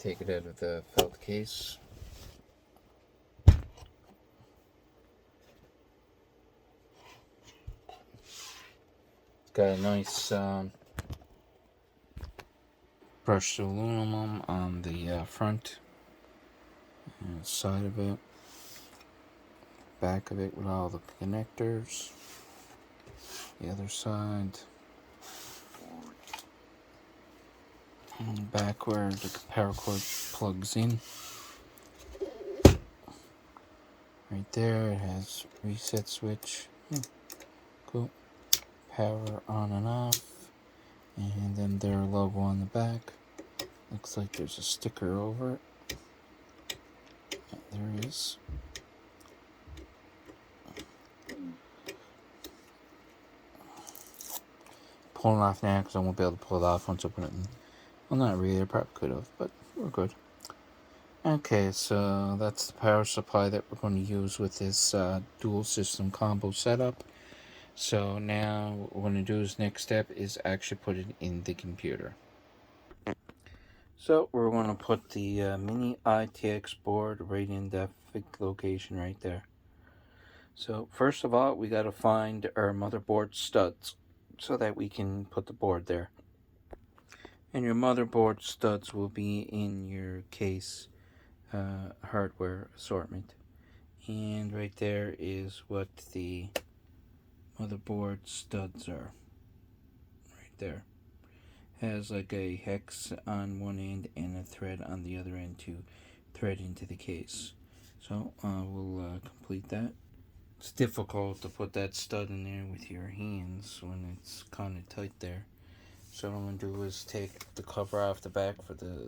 take it out of the felt case. It's got a nice brushed aluminum on the front and side of it, back of it with all the connectors, the other side, and back where the power cord plugs in. Right there it has reset switch. Cool. Power on and off, and then their logo on the back. Looks like there's a sticker over it. Yeah, there is. Pulling off now because I won't be able to pull it off once I put it in. Well, not really. I probably could have, but we're good. Okay, so that's the power supply that we're going to use with this dual system combo setup. So now what we're going to do is next step is actually put it in the computer. So we're going to put the mini ITX board right in that location right there. So first of all, we got to find our motherboard studs so that we can put the board there. And your motherboard studs will be in your case hardware assortment. And right there is what the motherboard studs are. Right there. Has like a hex on one end and a thread on the other end to thread into the case. So we'll complete that. It's difficult to put that stud in there with your hands when it's kind of tight there. So what I'm going to do is take the cover off the back for the